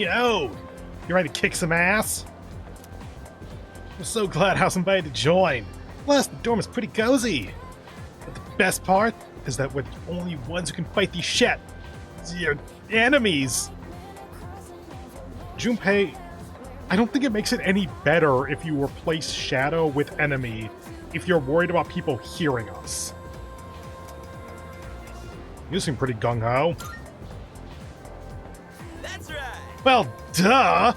Yo, you ready to kick some ass? I'm so glad I was invited to join. Plus, the dorm is pretty cozy. But the best part is that we're the only ones who can fight these your enemies. Junpei, I don't think it makes it any better if you replace shadow with enemy if you're worried about people hearing us. You seem pretty gung-ho. That's right. Well, duh!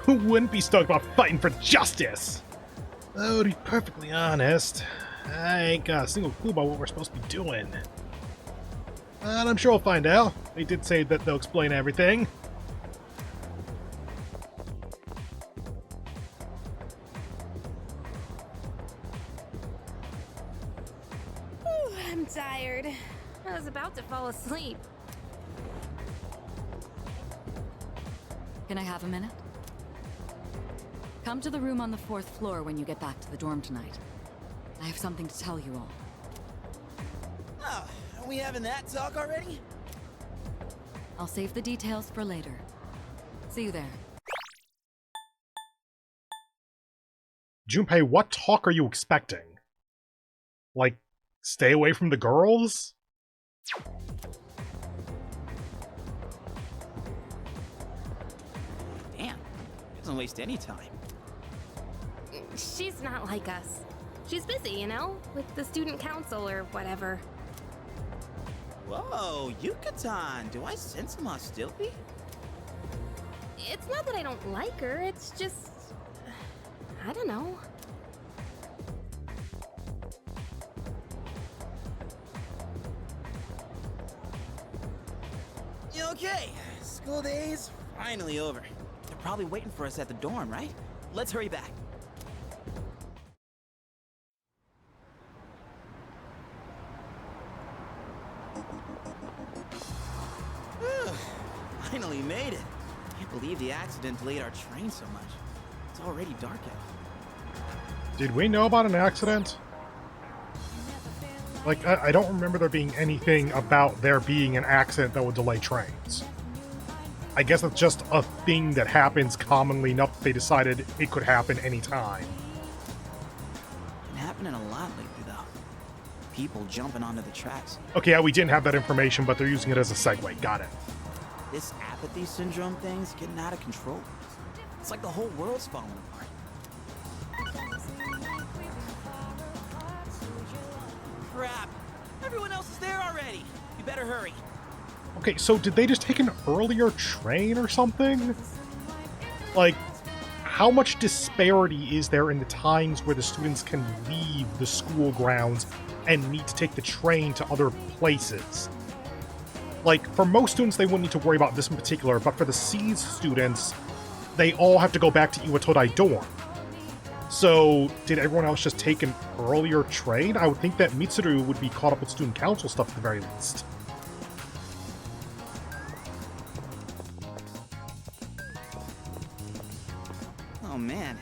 Who wouldn't be stoked about fighting for justice? Though, to be perfectly honest, I ain't got a single clue about what we're supposed to be doing. But I'm sure we'll find out. They did say that they'll explain everything. I'm tired. I was about to fall asleep. Can I have a minute? Come to the room on the 4th floor when you get back to the dorm tonight. I have something to tell you all. Oh, are we having that talk already? I'll save the details for later. See you there. Junpei, what talk are you expecting? Like, stay away from the girls? Damn, doesn't waste any time. She's not like us. She's busy, you know, with the student council or whatever. Whoa, Yucatan, do I sense some hostility? It's not that I don't like her, it's just... I don't know. Okay, school day's finally over. They're probably waiting for us at the dorm, right? Let's hurry back. Finally made it. Can't believe the accident delayed our train so much. It's already dark out. Did we know about an accident? Like, I don't remember there being anything about there being an accident that would delay trains. I guess it's just a thing that happens commonly enough that they decided it could happen anytime. Been happening a lot lately, though. People jumping onto the tracks. Okay, yeah, we didn't have that information, but they're using it as a segue. Got it. This apathy syndrome thing's getting out of control. It's like the whole world's falling apart. Crap! Everyone else is there already! You better hurry. Okay, so did they just take an earlier train or something? Like, how much disparity is there in the times where the students can leave the school grounds and need to take the train to other places? Like, for most students, they wouldn't need to worry about this in particular, but for the C's students, they all have to go back to Iwatodai dorm. So, did everyone else just take an earlier train? I would think that Mitsuru would be caught up with student council stuff at the very least. Oh man,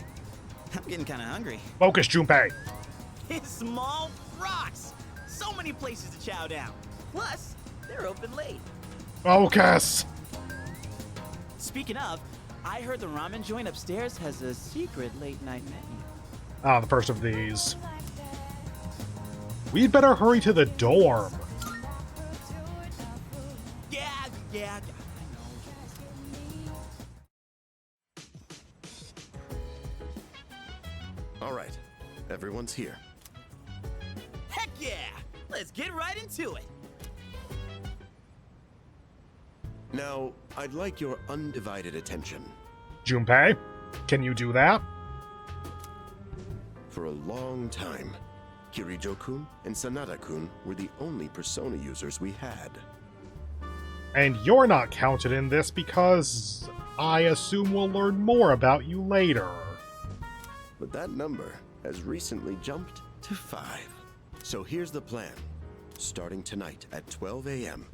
I'm getting kind of hungry. Focus, Junpei! It's small rocks! So many places to chow down. Plus, they're open late. Focus! Speaking of, I heard the ramen joint upstairs has a secret late-night menu. Ah, the first of these. We'd better hurry to the dorm. Yeah, I know. All right, everyone's here. Heck yeah! Let's get right into it. Now, I'd like your undivided attention. Junpei, can you do that? For a long time, Kirijo-kun and Sanada-kun were the only persona users we had. And you're not counted in this because I assume we'll learn more about you later. But that number has recently jumped to 5. So here's the plan. Starting tonight at 12 a.m.,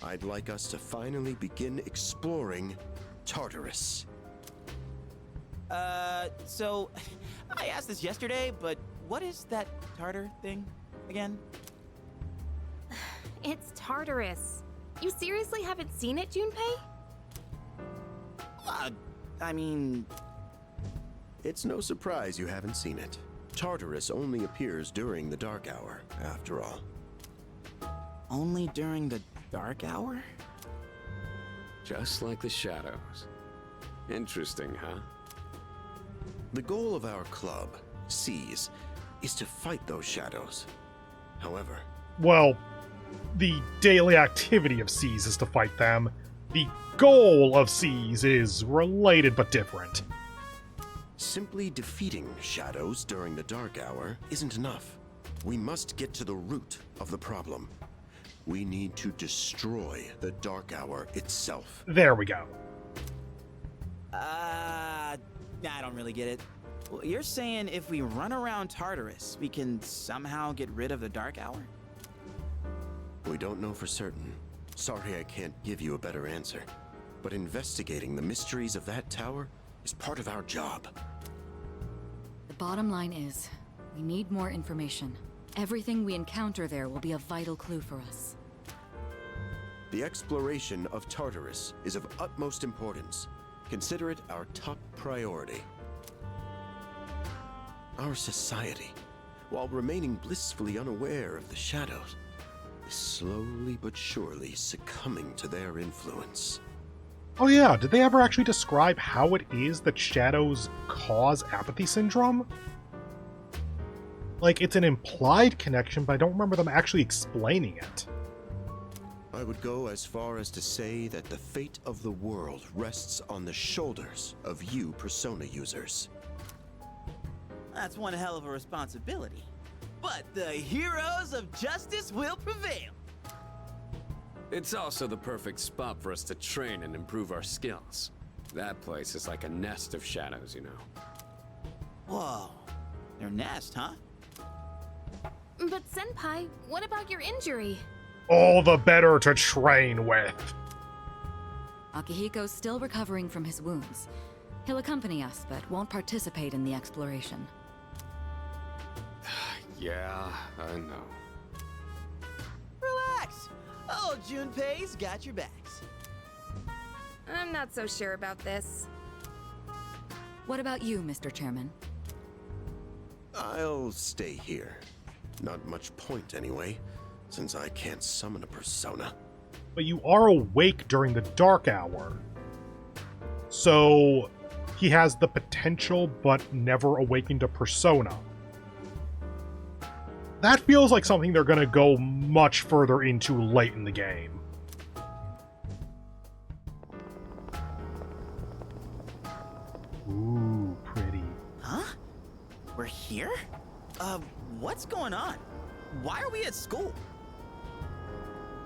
I'd like us to finally begin exploring Tartarus. So, I asked this yesterday, but what is that Tartar thing again? It's Tartarus. You seriously haven't seen it, Junpei? I mean... It's no surprise you haven't seen it. Tartarus only appears during the dark hour, after all. Only during the dark hour? Just like the shadows. Interesting, huh? The goal of our club, Seas, is to fight those shadows. However, Well, the daily activity of Seas is to fight them. The goal of Seas is related but different. simply defeating shadows during the dark hour isn't enough. We must get to the root of the problem. We need to destroy the dark hour itself. There we go. I don't really get it. Well, you're saying if we run around Tartarus, we can somehow get rid of the dark hour? We don't know for certain. Sorry I can't give you a better answer. But investigating the mysteries of that tower is part of our job. The bottom line is, we need more information. Everything we encounter there will be a vital clue for us. The exploration of Tartarus is of utmost importance. Consider it our top priority. Our society, while remaining blissfully unaware of the shadows, is slowly but surely succumbing to their influence. Oh yeah, did they ever actually describe how it is that shadows cause apathy syndrome? Like, it's an implied connection, but I don't remember them actually explaining it. I would go as far as to say that the fate of the world rests on the shoulders of you Persona users. That's one hell of a responsibility. But the heroes of justice will prevail. It's also the perfect spot for us to train and improve our skills. That place is like a nest of shadows, you know. Whoa. Their nest, huh? But Senpai, what about your injury? All the better to train with. Akihiko's still recovering from his wounds. He'll accompany us, but won't participate in the exploration. Yeah, I know. Relax. Oh, Junpei's got your backs. I'm not so sure about this. What about you, Mr. Chairman? I'll stay here. Not much point anyway, since I can't summon a persona. But you are awake during the dark hour. So, he has the potential, but never awakened a persona. That feels like something they're gonna go much further into late in the game. Ooh, pretty. Huh? We're here? What's going on? Why are we at school?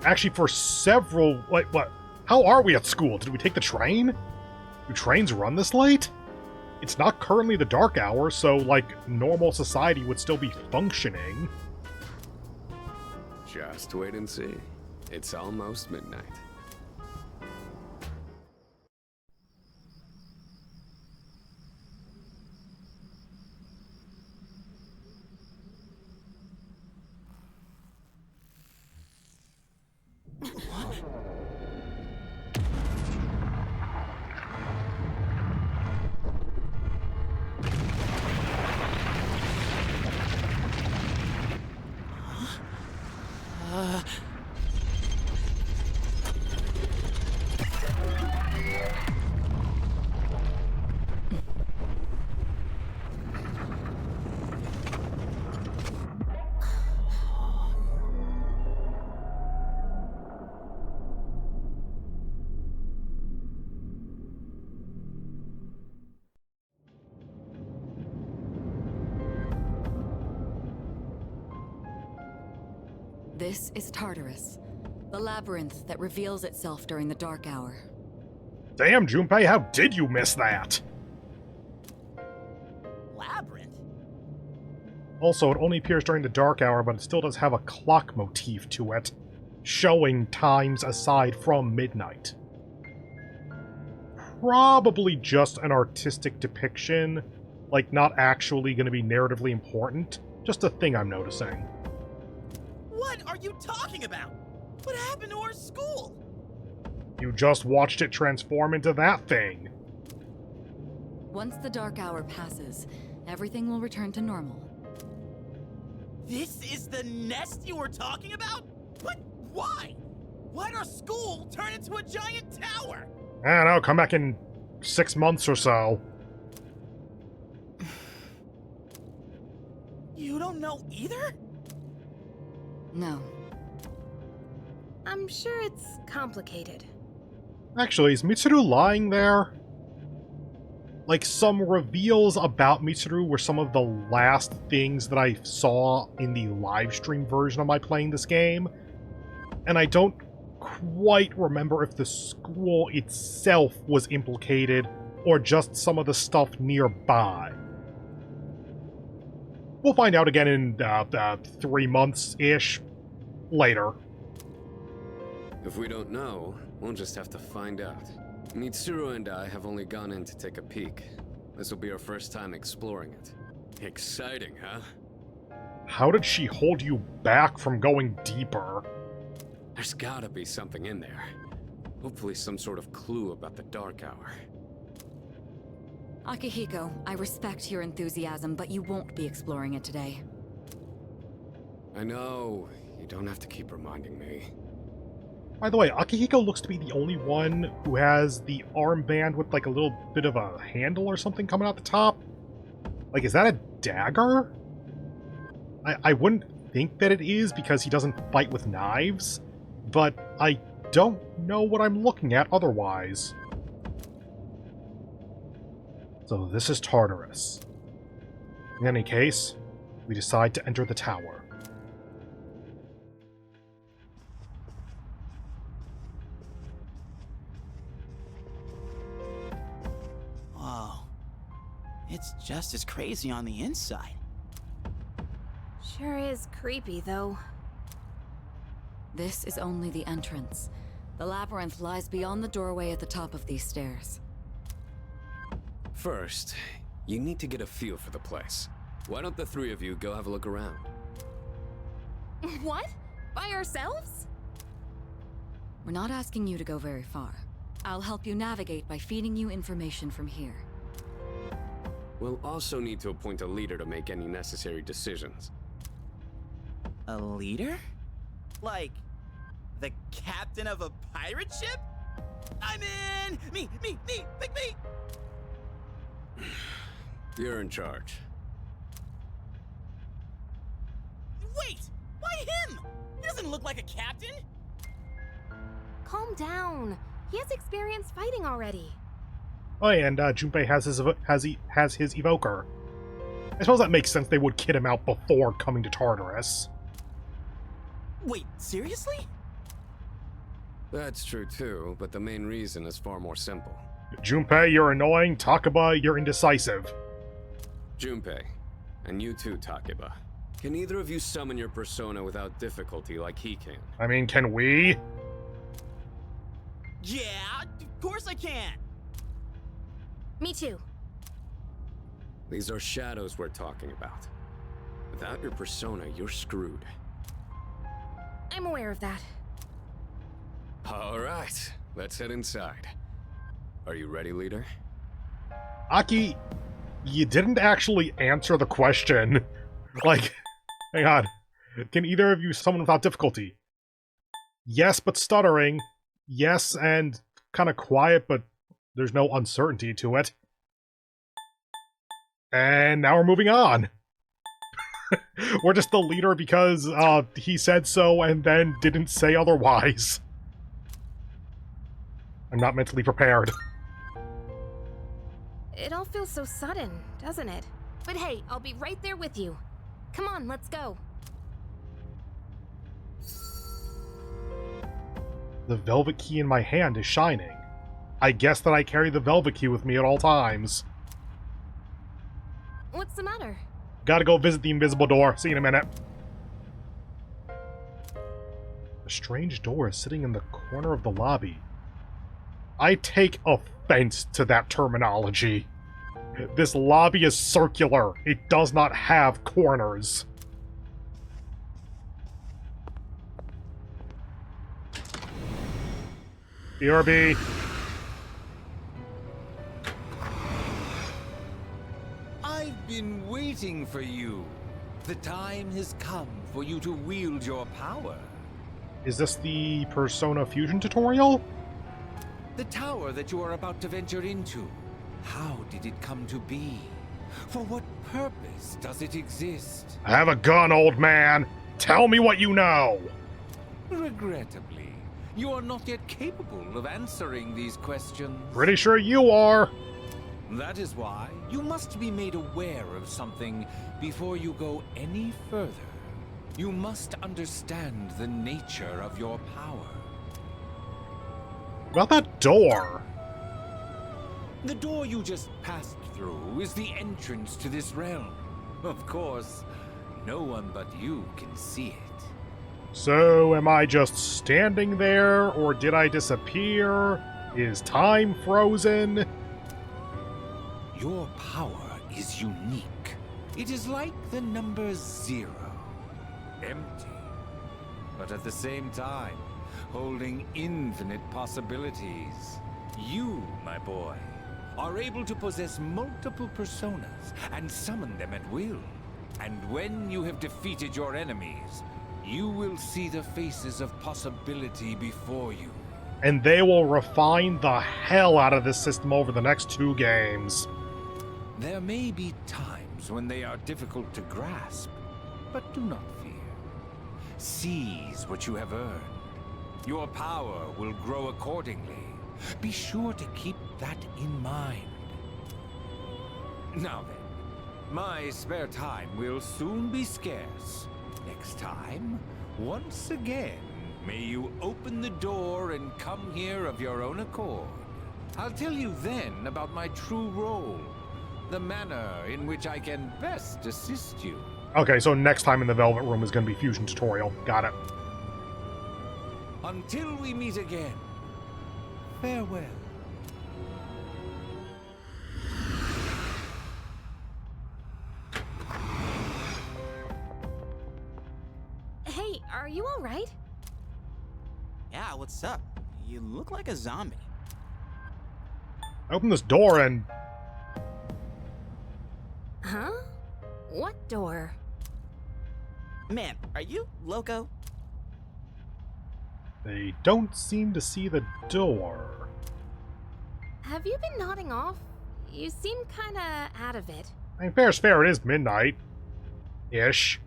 Actually, for several... Like, what? How are we at school? Did we take the train? Do trains run this late? It's not currently the dark hour, so, like, normal society would still be functioning. Just wait and see. It's almost midnight. This is Tartarus, the labyrinth that reveals itself during the dark hour. Damn, Junpei, how did you miss that? Labyrinth? Also, it only appears during the dark hour, but it still does have a clock motif to it, showing times aside from midnight. Probably just an artistic depiction, like not actually going to be narratively important. Just a thing I'm noticing. What are you talking about? What happened to our school? You just watched it transform into that thing. Once the dark hour passes, everything will return to normal. This is the nest you were talking about? But why? Why'd our school turn into a giant tower? I don't know, come back in 6 months or so. You don't know either? No. I'm sure it's complicated. Actually, is Mitsuru lying there? Like, some reveals about Mitsuru were some of the last things that I saw in the live stream version of my playing this game. And I don't quite remember if the school itself was implicated or just some of the stuff nearby. We'll find out again in 3 months-ish later. If we don't know, we'll just have to find out. Mitsuru and I have only gone in to take a peek. This will be our first time exploring it. Exciting, huh? How did she hold you back from going deeper? There's gotta be something in there. Hopefully some sort of clue about the Dark Hour. Akihiko, I respect your enthusiasm, but you won't be exploring it today. I know. You don't have to keep reminding me. By the way, Akihiko looks to be the only one who has the armband with like a little bit of a handle or something coming out the top. Like, is that a dagger? I wouldn't think that it is because he doesn't fight with knives, but I don't know what I'm looking at otherwise. So this is Tartarus. In any case, we decide to enter the tower. Whoa. It's just as crazy on the inside. Sure is creepy, though. This is only the entrance. The labyrinth lies beyond the doorway at the top of these stairs. First, you need to get a feel for the place. Why don't the three of you go have a look around? What? By ourselves? We're not asking you to go very far. I'll help you navigate by feeding you information from here. We'll also need to appoint a leader to make any necessary decisions. A leader? Like, the captain of a pirate ship? I'm in! Me! Pick me! You're in charge. Wait! Why him? He doesn't look like a captain! Calm down. He has experience fighting already. Oh yeah, and Junpei has his evoker. I suppose that makes sense. They would kid him out before coming to Tartarus. Wait, seriously? That's true too, but the main reason is far more simple. Junpei, you're annoying. Takaba, you're indecisive. Junpei, and you too, Takeba. Can either of you summon your persona without difficulty like he can? I mean, can we? Yeah, of course I can! Me too. These are shadows we're talking about. Without your persona, you're screwed. I'm aware of that. Alright, let's head inside. Are you ready, leader? Aki, you didn't actually answer the question. Like, hang on. Can either of you summon without difficulty? Yes, but stuttering. Yes, and kind of quiet, but there's no uncertainty to it. And now we're moving on. We're just the leader because he said so and then didn't say otherwise. I'm not mentally prepared. It all feels so sudden, doesn't it? But hey, I'll be right there with you. Come on, let's go. The velvet key in my hand is shining. I guess that I carry the velvet key with me at all times. What's the matter? Gotta go visit the invisible door. See you in a minute. A strange door is sitting in the corner of the lobby. I take offense to that terminology. This lobby is circular. It does not have corners. BRB. waiting for you. The time has come for you to wield your power. Is this the Persona Fusion tutorial? The tower that you are about to venture into. How did it come to be? For what purpose does it exist? I have a gun, old man. Tell me what you know. Regrettably, you are not yet capable of answering these questions. Pretty sure you are. That is why you must be made aware of something before you go any further. You must understand the nature of your power. About that door. The door you just passed through is the entrance to this realm. Of course, no one but you can see it. So, am I just standing there, or did I disappear? Is time frozen? Your power is unique. It is like the number 0. Empty. But at the same time, holding infinite possibilities. You, my boy, are able to possess multiple personas and summon them at will. And when you have defeated your enemies, you will see the faces of possibility before you. And they will refine the hell out of this system over the next 2 games. There may be times when they are difficult to grasp, but do not fear. Seize what you have earned. Your power will grow accordingly. Be sure to keep that in mind. Now then, my spare time will soon be scarce. Next time, once again, may you open the door and come here of your own accord. I'll tell you then about my true role, the manner in which I can best assist you. Okay, so next time in the Velvet Room is going to be Fusion Tutorial. Got it. Until we meet again, farewell. Hey, are you all right? Yeah, what's up? You look like a zombie. I opened this door and... Huh? What door? Man, are you loco? They don't seem to see the door. Have you been nodding off? You seem kinda out of it. I mean, fair's fair, it is midnight. Ish.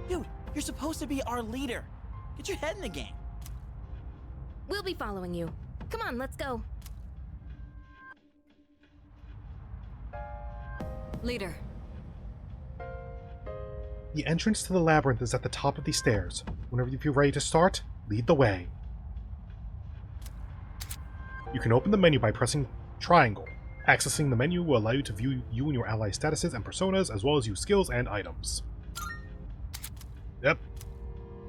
Dude, you're supposed to be our leader. Get your head in the game. We'll be following you. Come on, let's go. Leader. The entrance to the labyrinth is at the top of these stairs. Whenever you feel ready to start, lead the way. You can open the menu by pressing triangle. Accessing the menu will allow you to view you and your ally statuses and personas, as well as use skills and items. Yep.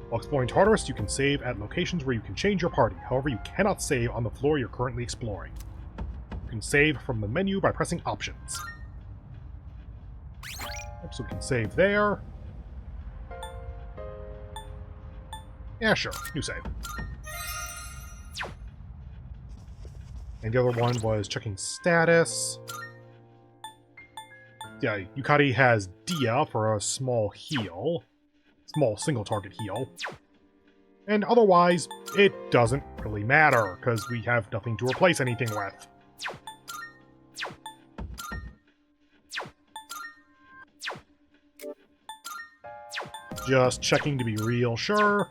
While exploring Tartarus, you can save at locations where you can change your party. However, you cannot save on the floor you're currently exploring. You can save from the menu by pressing options. Yep, so we can save there. Yeah, sure. New save. And the other one was checking status. Yeah, Yukari has Dia for a small heal. Small single target heal. And otherwise, it doesn't really matter, because we have nothing to replace anything with. Just checking to be real sure.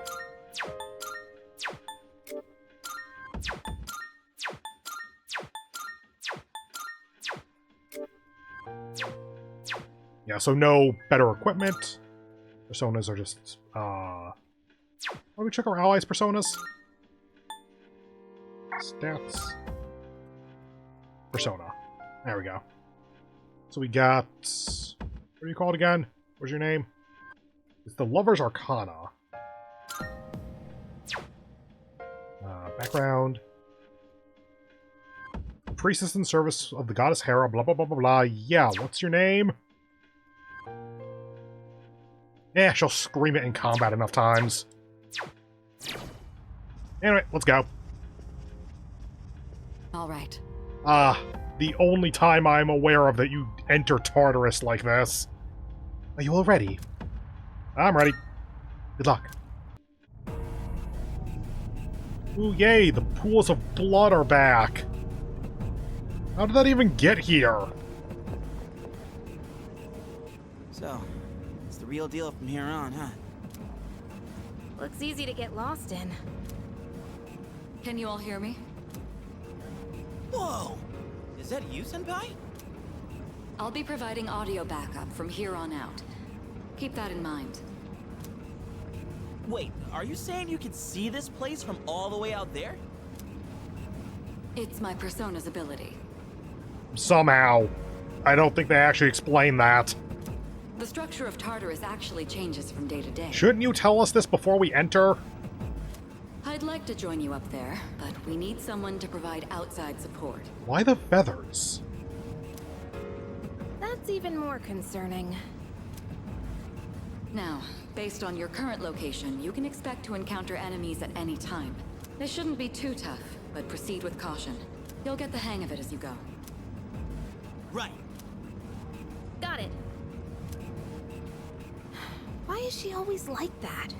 Yeah, so no better equipment. Personas are just, why don't we check our allies' personas? Stats. Persona. There we go. So we got... What are you called again? What's your name? It's the Lover's Arcana. Background. Priestess in service of the goddess Hera, blah blah blah blah blah. Yeah, what's your name? Yeah, she'll scream it in combat enough times. Anyway, let's go. All right. the only time I'm aware of that you enter Tartarus like this. Are you all ready? I'm ready. Good luck. Ooh, yay, the pools of blood are back. How did that even get here? So, it's the real deal from here on, huh? Looks easy to get lost in. Can you all hear me? Whoa! Is that you, Senpai? I'll be providing audio backup from here on out. Keep that in mind. Wait, are you saying you can see this place from all the way out there? It's my persona's ability. Somehow. I don't think they actually explain that. The structure of Tartarus actually changes from day to day. Shouldn't you tell us this before we enter? I'd like to join you up there, but we need someone to provide outside support. Why the feathers? That's even more concerning. Now, based on your current location, you can expect to encounter enemies at any time. They shouldn't be too tough, but proceed with caution. You'll get the hang of it as you go. Right. Got it. Why is she always like that?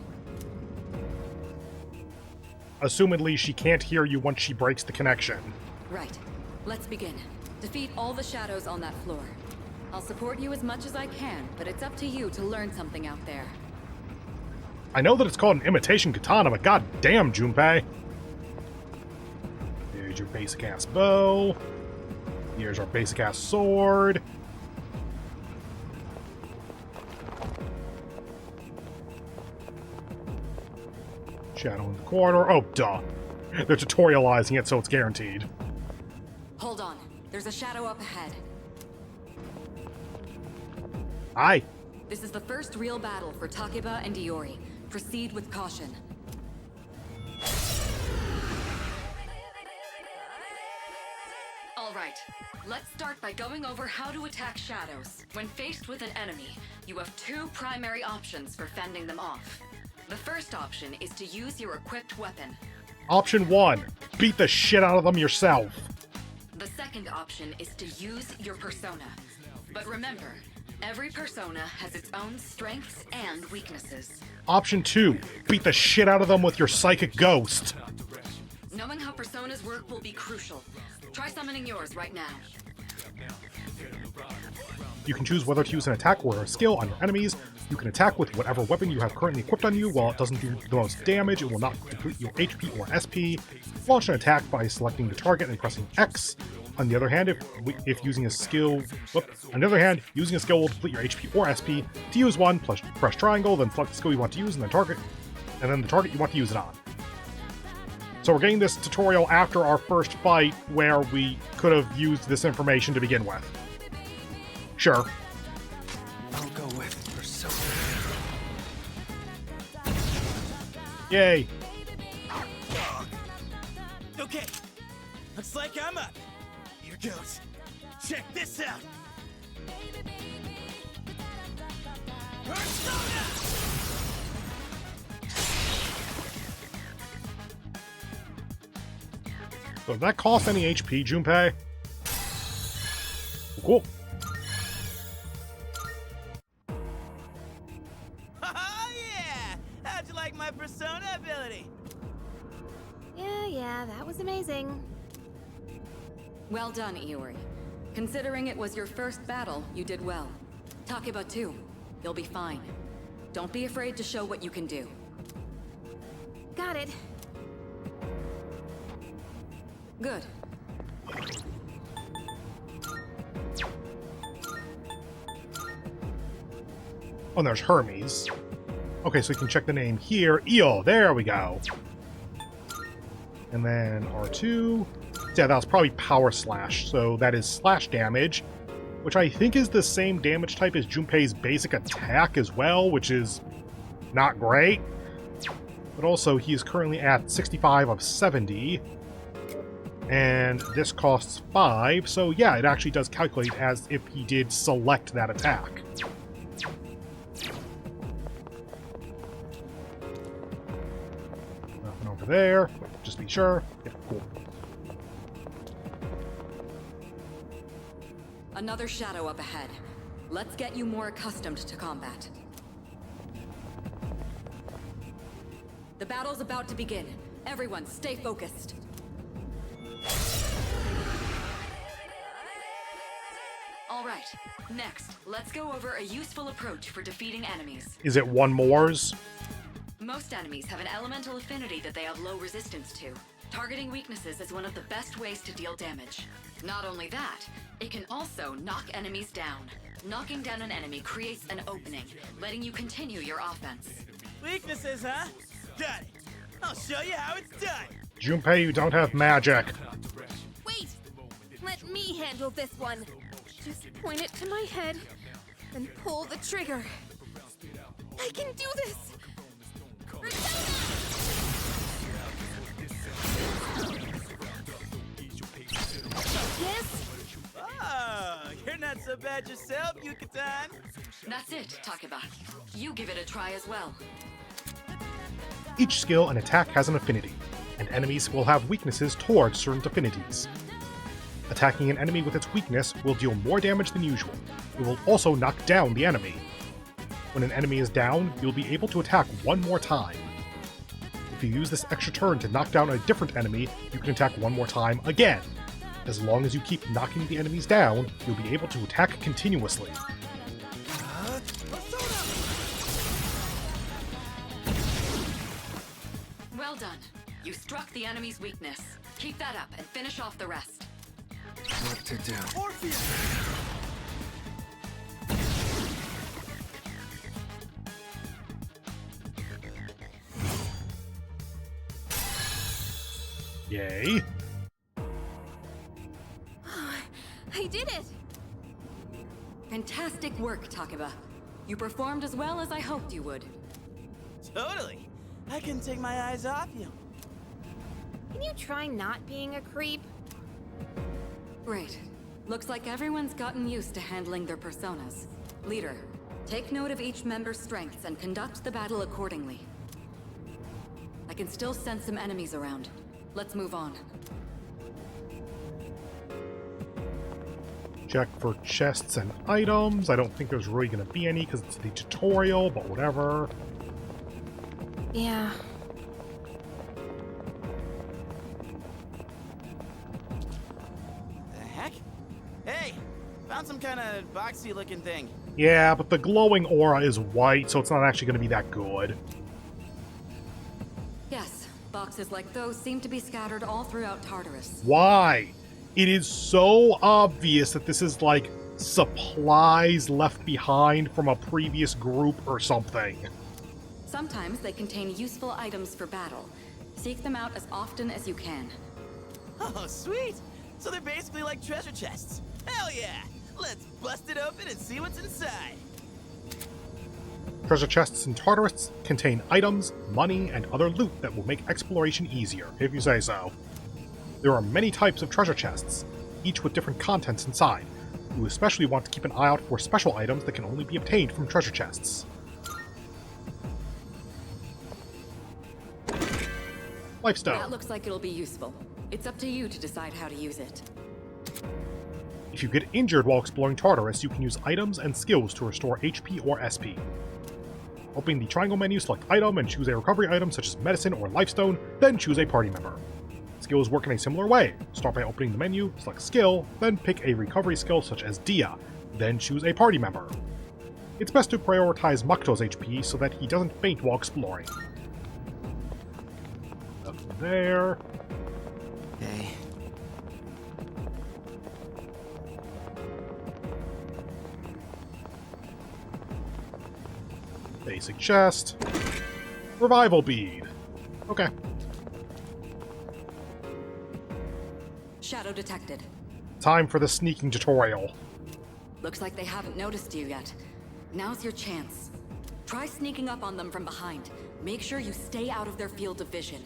Assumedly, she can't hear you once she breaks the connection. Right. Let's begin. Defeat all the shadows on that floor. I'll support you as much as I can, but it's up to you to learn something out there. I know that it's called an imitation katana, but goddamn, Junpei. Here's your basic-ass bow. Here's our basic-ass sword. Shadow in the corner. Oh, duh. They're tutorializing it, so it's guaranteed. Hold on. There's a shadow up ahead. Aye. This is the first real battle for Takeba and Iori. Proceed with caution. All right. Let's start by going over how to attack shadows. When faced with an enemy, you have two primary options for fending them off. The first option is to use your equipped weapon. Option 1. Beat the shit out of them yourself. The second option is to use your persona. But remember, every persona has its own strengths and weaknesses. Option 2. Beat the shit out of them with your psychic ghost. Knowing how personas work will be crucial. Try summoning yours right now. You can choose whether to use an attack or a skill on your enemies. You can attack with whatever weapon you have currently equipped on you. While it doesn't do the most damage, it will not deplete your HP or SP. Launch an attack by selecting the target and pressing X. On the other hand, if using a skill... using a skill will deplete your HP or SP. To use one, press triangle, then select the skill you want to use, and then the target you want to use it on. So we're getting this tutorial after our first fight, where we could have used this information to begin with. Sure. I'll go with persona. Yay. Okay. Looks like I'm up. Here goes. Check this out. Persona! So did that cost any HP, Junpei? Cool. Oh yeah! How'd you like my persona ability? Yeah, that was amazing. Well done, Iori. Considering it was your first battle, you did well. Takeba too. You'll be fine. Don't be afraid to show what you can do. Got it. Good. Oh, and there's Hermes. Okay, so you can check the name here. Io, there we go. And then R2. Yeah, that was probably Power Slash, so that is slash damage, which I think is the same damage type as Junpei's basic attack as well, which is not great. But also, he is currently at 65 of 70. And this costs 5, so yeah, it actually does calculate as if he did select that attack. Nothing over there, just to be sure. Yeah, cool. Another shadow up ahead. Let's get you more accustomed to combat. The battle's about to begin. Everyone, stay focused. All right, next, let's go over a useful approach for defeating enemies. Is it one more's? Most enemies have an elemental affinity that they have low resistance to. Targeting weaknesses is one of the best ways to deal damage. Not only that, it can also knock enemies down. Knocking down an enemy creates an opening, letting you continue your offense. Weaknesses, huh? Got it. I'll show you how it's done. Junpei, you don't have magic. Wait! Let me handle this one. Just point it to my head, then pull the trigger. I can do this! Yes? Oh, you're not so bad yourself, Yucatan. That's it, Takeba. You give it a try as well. Each skill and attack has an affinity, and enemies will have weaknesses towards certain affinities. Attacking an enemy with its weakness will deal more damage than usual. It will also knock down the enemy. When an enemy is down, you'll be able to attack one more time. If you use this extra turn to knock down a different enemy, you can attack one more time again. As long as you keep knocking the enemies down, you'll be able to attack continuously. Well done. You struck the enemy's weakness. Keep that up and finish off the rest. What to do? Orpheus! Yay. I did it! Fantastic work, Takeba. You performed as well as I hoped you would. Totally. I couldn't take my eyes off you. Can you try not being a creep? Great. Looks like everyone's gotten used to handling their personas. Leader, take note of each member's strengths and conduct the battle accordingly. I can still sense some enemies around. Let's move on. Check for chests and items. I don't think there's really going to be any because it's the tutorial, but whatever. Yeah. The heck? Hey, found some kind of boxy looking thing. Yeah, but the glowing aura is white, so it's not actually going to be that good. Yes, boxes like those seem to be scattered all throughout Tartarus. Why? It is so obvious that this is like supplies left behind from a previous group or something. Sometimes they contain useful items for battle. Seek them out as often as you can. Oh, sweet! So they're basically like treasure chests. Hell yeah! Let's bust it open and see what's inside. Treasure chests in Tartarus contain items, money, and other loot that will make exploration easier, if you say so. There are many types of treasure chests, each with different contents inside. You especially want to keep an eye out for special items that can only be obtained from treasure chests. Lifestone. That looks like it'll be useful. It's up to you to decide how to use it. If you get injured while exploring Tartarus, you can use items and skills to restore HP or SP. Open the triangle menu, select item, and choose a recovery item such as medicine or lifestone, then choose a party member. Skills work in a similar way. Start by opening the menu, select skill, then pick a recovery skill such as Dia, then choose a party member. It's best to prioritize Makoto's HP so that he doesn't faint while exploring. Up there. Hey. Basic chest. Revival bead. Okay. Shadow detected. Time for the sneaking tutorial. Looks like they haven't noticed you yet. Now's your chance. Try sneaking up on them from behind. Make sure you stay out of their field of vision.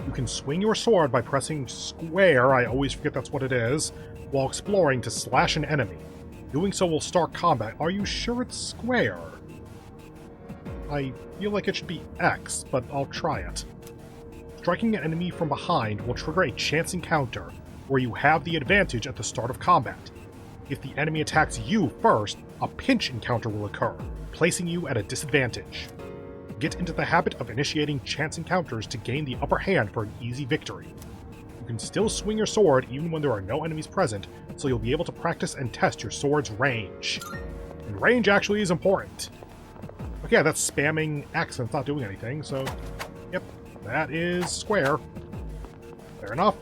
You can swing your sword by pressing square, I always forget that's what it is, while exploring to slash an enemy. Doing so will start combat. Are you sure it's square? I feel like it should be X, but I'll try it. Striking an enemy from behind will trigger a chance encounter. where you have the advantage at the start of combat. If the enemy attacks you first, a pinch encounter will occur, placing you at a disadvantage. Get into the habit of initiating chance encounters to gain the upper hand for an easy victory. You can still swing your sword even when there are no enemies present, so you'll be able to practice and test your sword's range. And range actually is important. Okay, yeah, that's spamming X and it's not doing anything, so yep, that is square. Fair enough.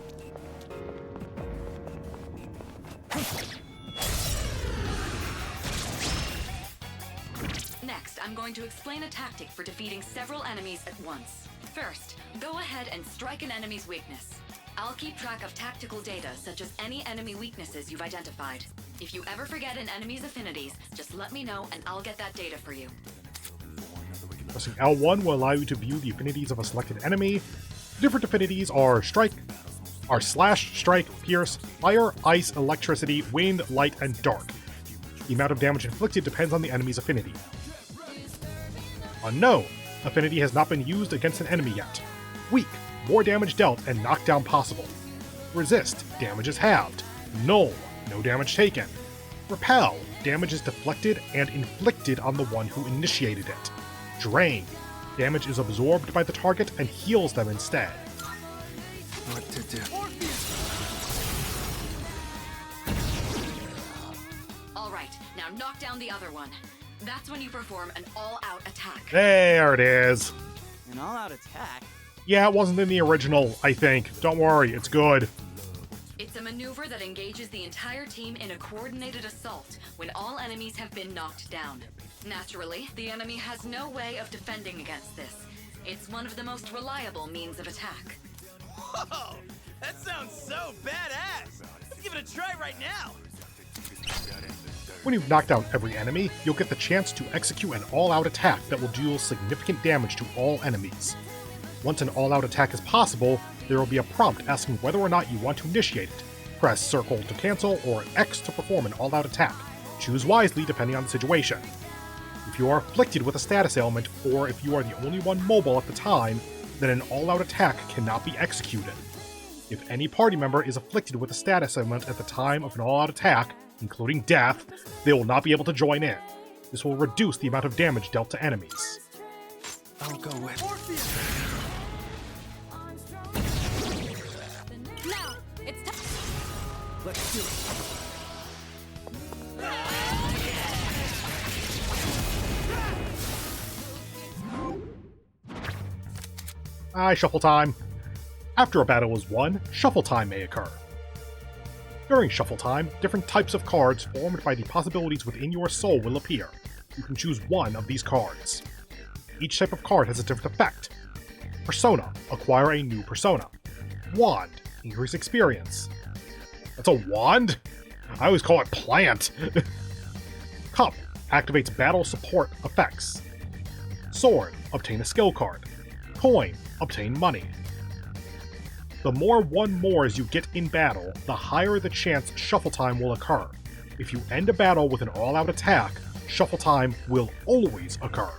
Next, I'm going to explain a tactic for defeating several enemies at once. First, go ahead and strike an enemy's weakness. I'll keep track of tactical data, such as any enemy weaknesses you've identified. If you ever forget an enemy's affinities, just let me know and I'll get that data for you. Pressing L1 will allow you to view the affinities of a selected enemy. Different affinities are slash, strike, pierce, fire, ice, electricity, wind, light, and dark. The amount of damage inflicted depends on the enemy's affinity. Unknown. Affinity has not been used against an enemy yet. Weak. More damage dealt and knockdown possible. Resist. Damage is halved. Null. No damage taken. Repel. Damage is deflected and inflicted on the one who initiated it. Drain. Damage is absorbed by the target and heals them instead. What to do? Alright, now knock down the other one. That's when you perform an all-out attack. There it is. An all-out attack? Yeah, it wasn't in the original, I think. Don't worry, it's good. It's a maneuver that engages the entire team in a coordinated assault when all enemies have been knocked down. Naturally, the enemy has no way of defending against this. It's one of the most reliable means of attack. Whoa! That sounds so badass! Let's give it a try right now! When you've knocked down every enemy, you'll get the chance to execute an all-out attack that will deal significant damage to all enemies. Once an all-out attack is possible, there will be a prompt asking whether or not you want to initiate it. Press circle to cancel or X to perform an all-out attack. Choose wisely depending on the situation. If you are afflicted with a status ailment, or if you are the only one mobile at the time, then an all-out attack cannot be executed. If any party member is afflicted with a status ailment at the time of an all-out attack, including death, they will not be able to join in. This will reduce the amount of damage dealt to enemies. I'll go with. Now, it's time. Let's do it. Shuffle time. After a battle is won, shuffle time may occur. During shuffle time, different types of cards formed by the possibilities within your soul will appear. You can choose one of these cards. Each type of card has a different effect. Persona. Acquire a new persona. Wand. Increase experience. That's a wand? I always call it plant. Cup. Activates battle support effects. Sword. Obtain a skill card. Coin. Obtain money. The more 1-mores you get in battle, the higher the chance shuffle time will occur. If you end a battle with an all-out attack, shuffle time will always occur.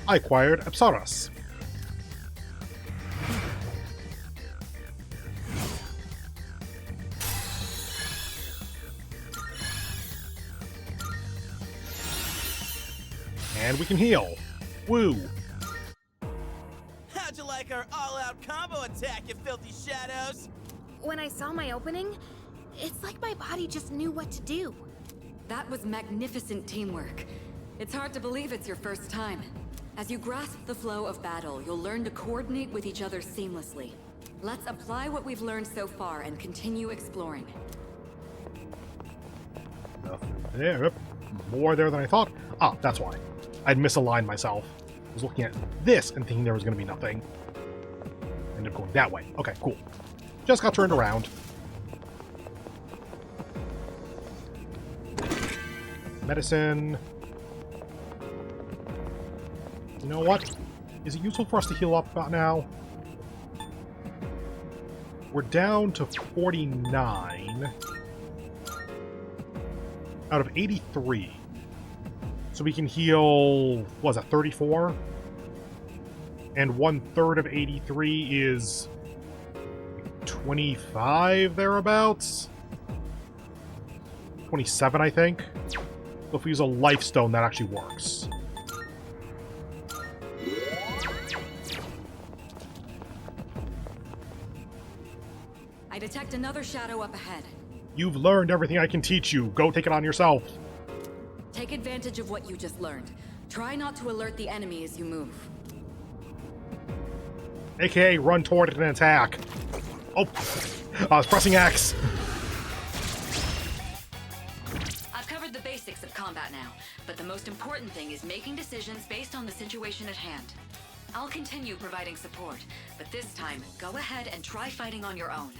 I acquired Tartarus. And we can heal. Woo! How'd you like our all-out combo attack, you filthy shadows? When I saw my opening, it's like my body just knew what to do. That was magnificent teamwork. It's hard to believe it's your first time. As you grasp the flow of battle, you'll learn to coordinate with each other seamlessly. Let's apply what we've learned so far and continue exploring. Nothing there. More there than I thought. Ah, that's why. I'd misaligned myself. I was looking at this and thinking there was going to be nothing. Ended up going that way. Okay, cool. Just got turned around. Medicine. You know what? Is it useful for us to heal up about now? We're down to 49 out of 83. So we can heal, what was that, 34? And 1/3 of 83 is 25 thereabouts? 27, I think. So if we use a life stone, that actually works. I detect another shadow up ahead. You've learned everything I can teach you. Go take it on yourself. Take advantage of what you just learned. Try not to alert the enemy as you move. AKA run toward it and attack. Oh, I was pressing X. I've covered the basics of combat now, but the most important thing is making decisions based on the situation at hand. I'll continue providing support, but this time, go ahead and try fighting on your own.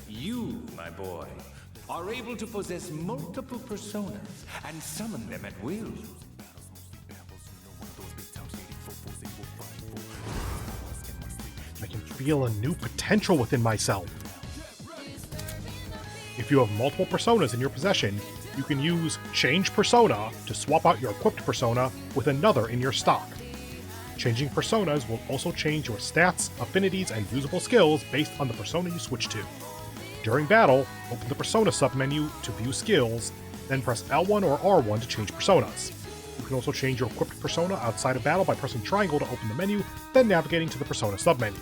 You, my boy, are able to possess multiple personas and summon them at will. I can feel a new potential within myself. If you have multiple personas in your possession, you can use Change Persona to swap out your equipped persona with another in your stock. Changing personas will also change your stats, affinities, and usable skills based on the persona you switch to. During battle, open the Persona submenu to view skills, then press L1 or R1 to change personas. You can also change your equipped persona outside of battle by pressing triangle to open the menu, then navigating to the Persona submenu.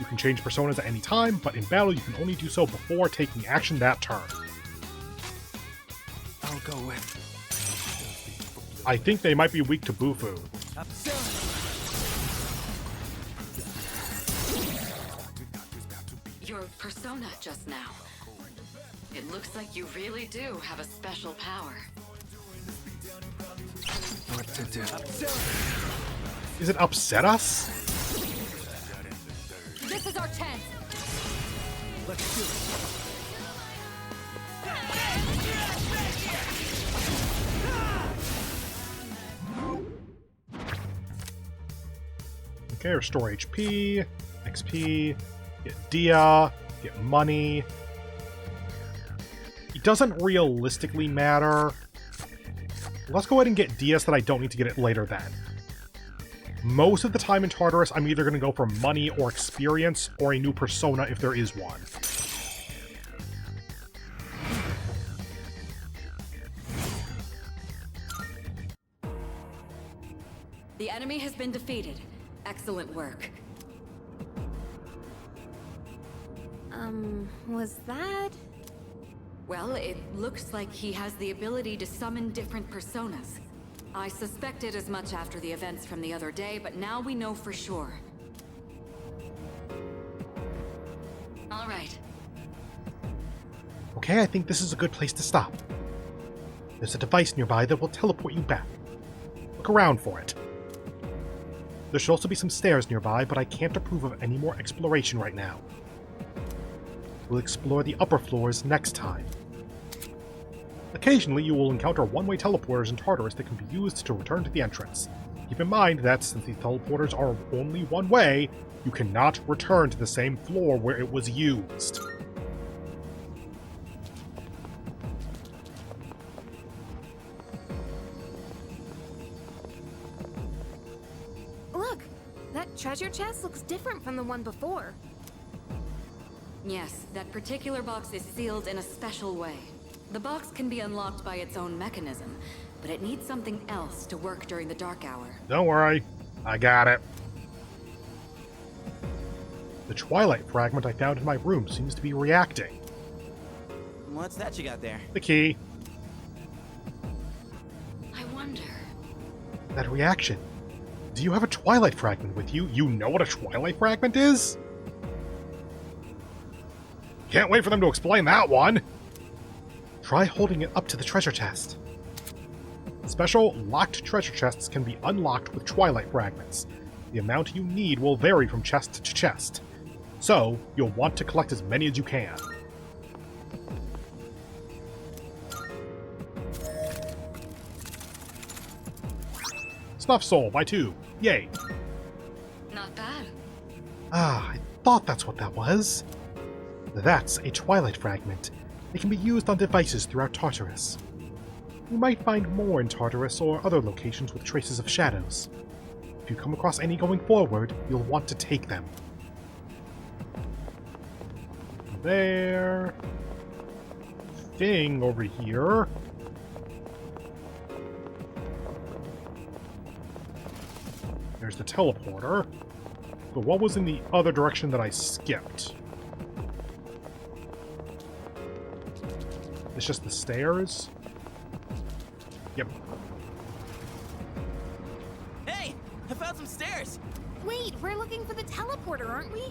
You can change personas at any time, but in battle you can only do so before taking action that turn. I'll go with... I think they might be weak to Bufu. Your persona just now. It looks like you really do have a special power. What to do? Is it upset us? This is our chance. Let's do it. Okay, restore HP, XP, get Dia, get money. It doesn't realistically matter. Let's go ahead and get Dia so that I don't need to get it later then. Most of the time in Tartarus, I'm either going to go for money or experience, or a new persona if there is one. The enemy has been defeated. Excellent work. Was that? Well, it looks like he has the ability to summon different personas. I suspected as much after the events from the other day, but now we know for sure. All right. Okay, I think this is a good place to stop. There's a device nearby that will teleport you back. Look around for it. There should also be some stairs nearby, but I can't approve of any more exploration right now. We'll explore the upper floors next time. Occasionally, you will encounter one-way teleporters in Tartarus that can be used to return to the entrance. Keep in mind that, since the teleporters are only one way, you cannot return to the same floor where it was used. Look, that treasure chest looks different from the one before. Yes, that particular box is sealed in a special way. The box can be unlocked by its own mechanism, but it needs something else to work during the dark hour. Don't worry, I got it. The Twilight fragment I found in my room seems to be reacting. What's that you got there? The key. I wonder... That reaction. Do you have a Twilight fragment with you? You know what a Twilight fragment is? Can't wait for them to explain that one! Try holding it up to the treasure chest. Special locked treasure chests can be unlocked with Twilight fragments. The amount you need will vary from chest to chest, so you'll want to collect as many as you can. Snuff Soul by 2. Yay! Not bad. Ah, I thought that's what that was. That's a Twilight fragment. It can be used on devices throughout Tartarus. You might find more in Tartarus or other locations with traces of shadows. If you come across any going forward, you'll want to take them. There. Thing over here. There's the teleporter. But what was in the other direction that I skipped? It's just the stairs? Yep. Hey, I found some stairs. Wait, we're looking for the teleporter, aren't we?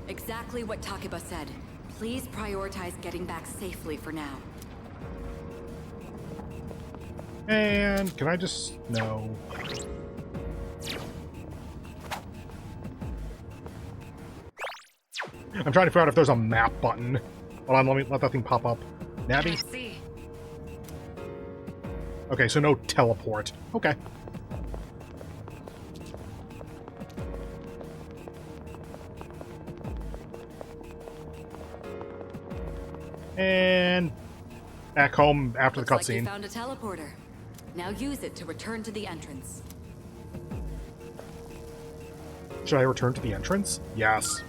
Exactly what Takeba said. Please prioritize getting back safely for now. And can I just... no. I'm trying to figure out if there's a map button. Hold on, let me let that thing pop up. Nabby? Let's see. Okay, so no teleport. Okay. And back home after the Looks like you cutscene. found a teleporter. Now use it to return to the entrance. Should I return to the entrance? Yes.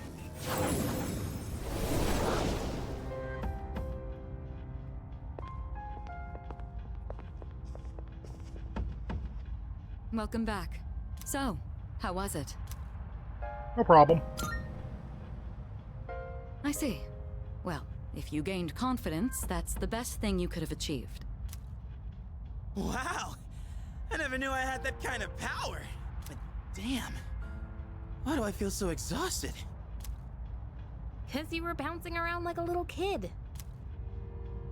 Welcome back. So, how was it? No problem. I see. Well, if you gained confidence, that's the best thing you could have achieved. Wow, I never knew I had that kind of power. But damn, why do I feel so exhausted? 'Cause you were bouncing around like a little kid.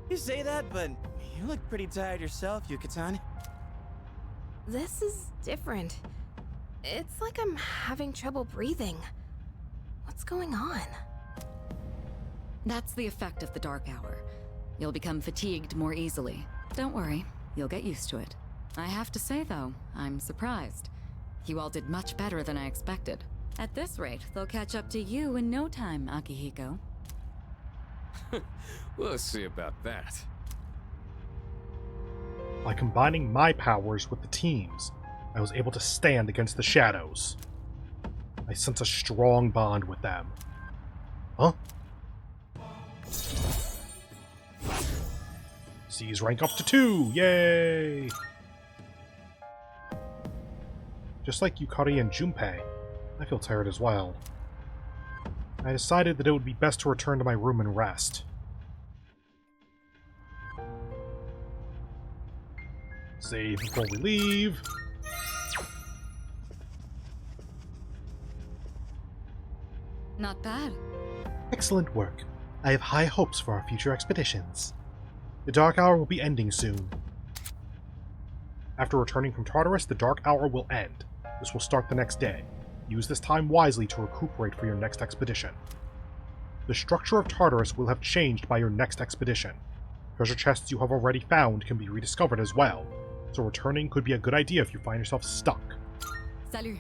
You say that, but you look pretty tired yourself, Yucatan. This is different. It's like I'm having trouble breathing. What's going on? That's the effect of the dark hour. You'll become fatigued more easily. Don't worry, you'll get used to it. I have to say, though, I'm surprised. You all did much better than I expected. At this rate, they'll catch up to you in no time, Akihiko. We'll see about that. By combining my powers with the team's, I was able to stand against the shadows. I sense a strong bond with them. Huh? C's rank up to 2! Yay! Just like Yukari and Junpei, I feel tired as well. I decided that it would be best to return to my room and rest. Save before we leave. Not bad. Excellent work. I have high hopes for our future expeditions. The Dark Hour will be ending soon. After returning from Tartarus, the Dark Hour will end. This will start the next day. Use this time wisely to recuperate for your next expedition. The structure of Tartarus will have changed by your next expedition. Treasure chests you have already found can be rediscovered as well, so returning could be a good idea if you find yourself stuck. Salut.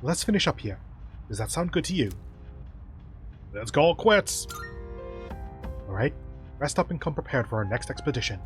Let's finish up here. Does that sound good to you? Let's call it quits! Alright, rest up and come prepared for our next expedition.